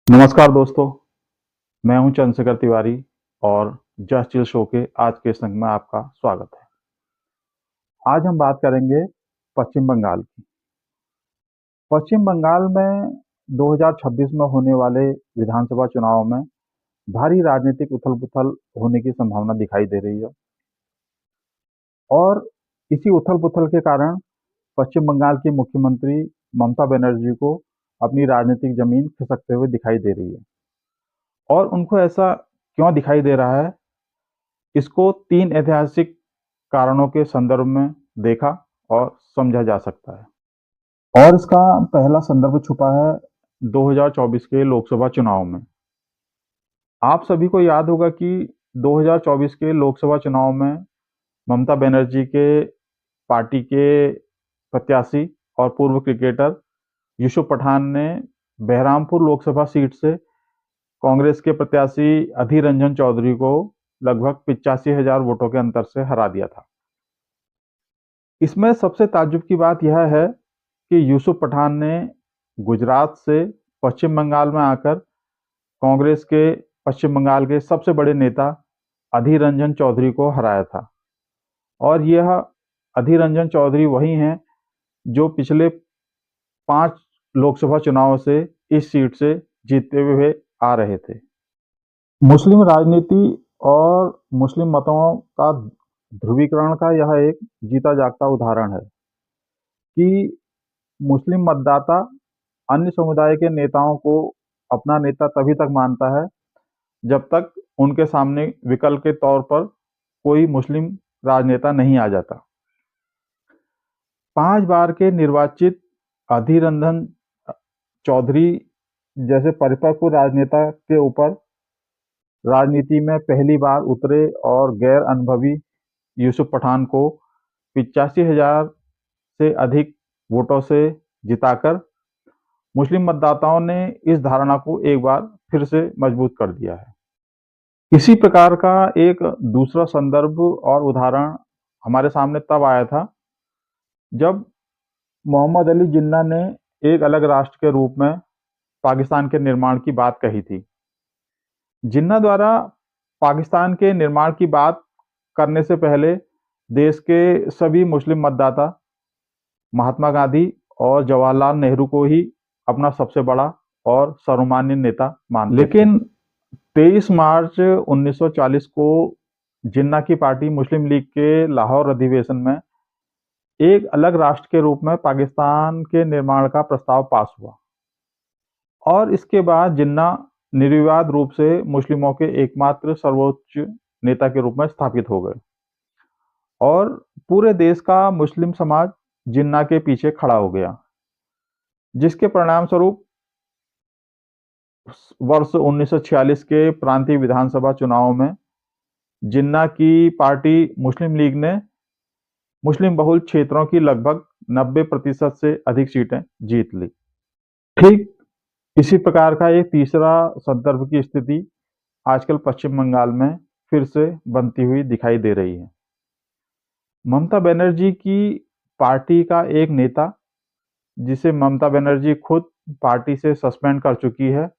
नमस्कार दोस्तों, मैं हूं चंद्रशेखर तिवारी और जस्ट चिल शो के आज के संग में आपका स्वागत है। आज हम बात करेंगे पश्चिम बंगाल की। पश्चिम बंगाल में 2026 में होने वाले विधानसभा चुनाव में भारी राजनीतिक उथल-पुथल होने की संभावना दिखाई दे रही है और इसी उथल-पुथल के कारण पश्चिम बंगाल की मुख्यमंत्री ममता बनर्जी को अपनी राजनीतिक जमीन खिसकते हुए दिखाई दे रही है। और उनको ऐसा क्यों दिखाई दे रहा है, इसको 3 ऐतिहासिक कारणों के संदर्भ में देखा और समझा जा सकता है। और इसका पहला संदर्भ छुपा है 2024 के लोकसभा चुनाव में। आप सभी को याद होगा कि 2024 के लोकसभा चुनाव में ममता बनर्जी के पार्टी के प्रत्याशी और पूर्व क्रिकेटर यूसुफ पठान ने बहरामपुर लोकसभा सीट से कांग्रेस के प्रत्याशी अधीर रंजन चौधरी को लगभग 85,000 वोटों के अंतर से हरा दिया था। इसमें सबसे ताज्जुब की बात यह है कि यूसुफ पठान ने गुजरात से पश्चिम बंगाल में आकर कांग्रेस के पश्चिम बंगाल के सबसे बड़े नेता अधीर रंजन चौधरी को हराया था। और यह अधीर रंजन चौधरी वही हैं जो पिछले 5 लोकसभा चुनाव से इस सीट से जीतते हुए आ रहे थे। मुस्लिम राजनीति और मुस्लिम मतों का ध्रुवीकरण का यह एक जीता जागता उदाहरण है कि मुस्लिम मतदाता अन्य समुदाय के नेताओं को अपना नेता तभी तक मानता है जब तक उनके सामने विकल्प के तौर पर कोई मुस्लिम राजनेता नहीं आ जाता। 5 बार के निर्वाचित अधीर रंजन चौधरी जैसे परिपक्व राजनेता के ऊपर राजनीति में पहली बार उतरे और गैर अनुभवी यूसुफ पठान को 85,000 से अधिक वोटों से जिताकर मुस्लिम मतदाताओं ने इस धारणा को एक बार फिर से मजबूत कर दिया है। इसी प्रकार का एक दूसरा संदर्भ और उदाहरण हमारे सामने तब आया था जब मोहम्मद अली जिन्ना ने एक अलग राष्ट्र के रूप में पाकिस्तान के निर्माण की बात कही थी। जिन्ना द्वारा पाकिस्तान के निर्माण की बात करने से पहले देश के सभी मुस्लिम मतदाता महात्मा गांधी और जवाहरलाल नेहरू को ही अपना सबसे बड़ा और सर्वमान्य नेता मानते थे। लेकिन 23 मार्च 1940 को जिन्ना की पार्टी मुस्लिम लीग के लाहौर अधिवेशन में एक अलग राष्ट्र के रूप में पाकिस्तान के निर्माण का प्रस्ताव पास हुआ और इसके बाद जिन्ना निर्विवाद रूप से मुस्लिमों के एकमात्र सर्वोच्च नेता के रूप में स्थापित हो गए और पूरे देश का मुस्लिम समाज जिन्ना के पीछे खड़ा हो गया, जिसके परिणाम स्वरूप वर्ष 1946 के प्रांतीय विधानसभा चुनाव में जिन्ना की पार्टी मुस्लिम लीग ने मुस्लिम बहुल क्षेत्रों की लगभग 90% से अधिक सीटें जीत ली। ठीक इसी प्रकार का एक तीसरा संदर्भ की स्थिति आजकल पश्चिम बंगाल में फिर से बनती हुई दिखाई दे रही है। ममता बनर्जी की पार्टी का एक नेता, जिसे ममता बनर्जी खुद पार्टी से सस्पेंड कर चुकी है,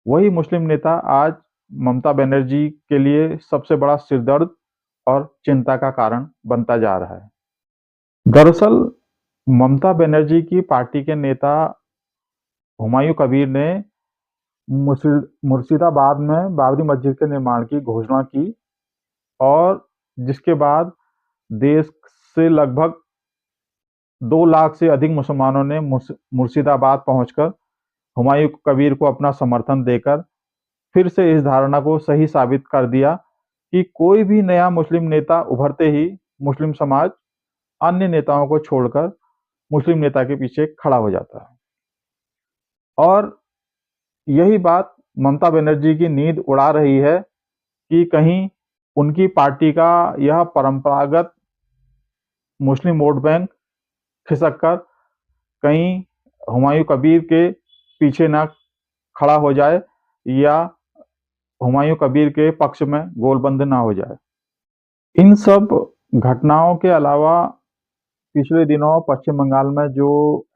वही मुस्लिम नेता आज ममता बनर्जी के लिए सबसे बड़ा सिरदर्द और चिंता का कारण बनता जा रहा है। दरअसल ममता बनर्जी की पार्टी के नेता हुमायूं कबीर ने मुर्शिदाबाद में बाबरी मस्जिद के निर्माण की घोषणा की और जिसके बाद देश से लगभग 2 लाख से अधिक मुसलमानों ने मुर्शिदाबाद पहुंचकर हुमायूं कबीर को अपना समर्थन देकर फिर से इस धारणा को सही साबित कर दिया कि कोई भी नया मुस्लिम नेता उभरते ही मुस्लिम समाज अन्य नेताओं को छोड़कर मुस्लिम नेता के पीछे खड़ा हो जाता है। और यही बात ममता बनर्जी की नींद उड़ा रही है कि कहीं उनकी पार्टी का यह परंपरागत मुस्लिम वोट बैंक खिसक कर कहीं हुमायूं कबीर के पीछे ना खड़ा हो जाए या हुमायूं कबीर के पक्ष में गोलबंद ना हो जाए। इन सब घटनाओं के अलावा पिछले दिनों पश्चिम बंगाल में जो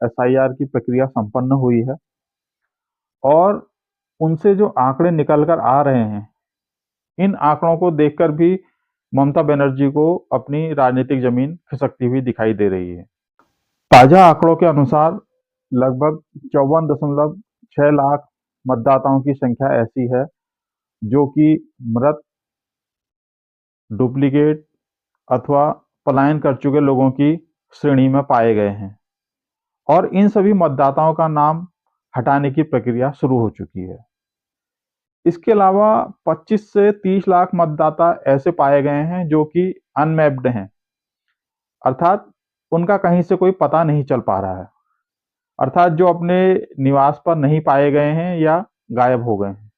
एसआईआर की प्रक्रिया संपन्न हुई है और उनसे जो आंकड़े निकल कर आ रहे हैं, इन आंकड़ों को देखकर भी ममता बनर्जी को अपनी राजनीतिक जमीन खिसकती हुई दिखाई दे रही है। ताजा आंकड़ों के अनुसार लगभग 54.6 लाख मतदाताओं की संख्या ऐसी है जो कि मृत, डुप्लीकेट अथवा पलायन कर चुके लोगों की श्रेणी में पाए गए हैं और इन सभी मतदाताओं का नाम हटाने की प्रक्रिया शुरू हो चुकी है। इसके अलावा 25 से 30 लाख मतदाता ऐसे पाए गए हैं जो कि अनमैप्ड हैं, अर्थात उनका कहीं से कोई पता नहीं चल पा रहा है, अर्थात जो अपने निवास पर नहीं पाए गए हैं या गायब हो गए हैं।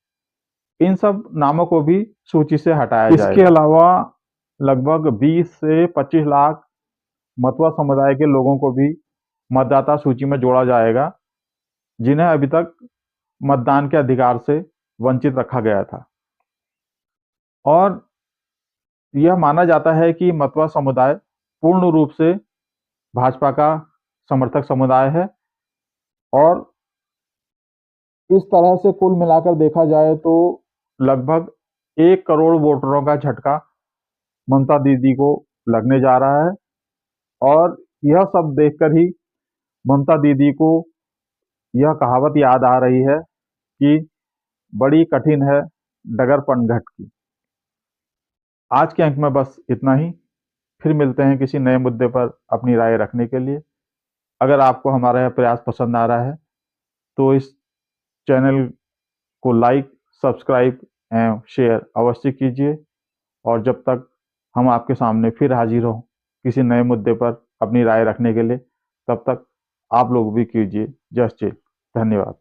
इन सब नामों को भी सूची से हटाया जाएगा। इसके अलावा लगभग 20 से 25 लाख मतवा समुदाय के लोगों को भी मतदाता सूची में जोड़ा जाएगा, जिन्हें अभी तक मतदान के अधिकार से वंचित रखा गया था। और यह माना जाता है कि मतवा समुदाय पूर्ण रूप से भाजपा का समर्थक समुदाय है और इस तरह से कुल मिलाकर देखा जाए तो लगभग 1 करोड़ वोटरों का झटका ममता दीदी को लगने जा रहा है और यह सब देखकर ही ममता दीदी को यह कहावत याद आ रही है कि बड़ी कठिन है डगर पनघट की। आज के अंक में बस इतना ही। फिर मिलते हैं किसी नए मुद्दे पर अपनी राय रखने के लिए। अगर आपको हमारा यह प्रयास पसंद आ रहा है तो इस चैनल को लाइक, सब्सक्राइब एवं शेयर अवश्य कीजिए और जब तक हम आपके सामने फिर हाजिर हों किसी नए मुद्दे पर अपनी राय रखने के लिए, तब तक आप लोग भी कीजिए जस्ट चिल। धन्यवाद।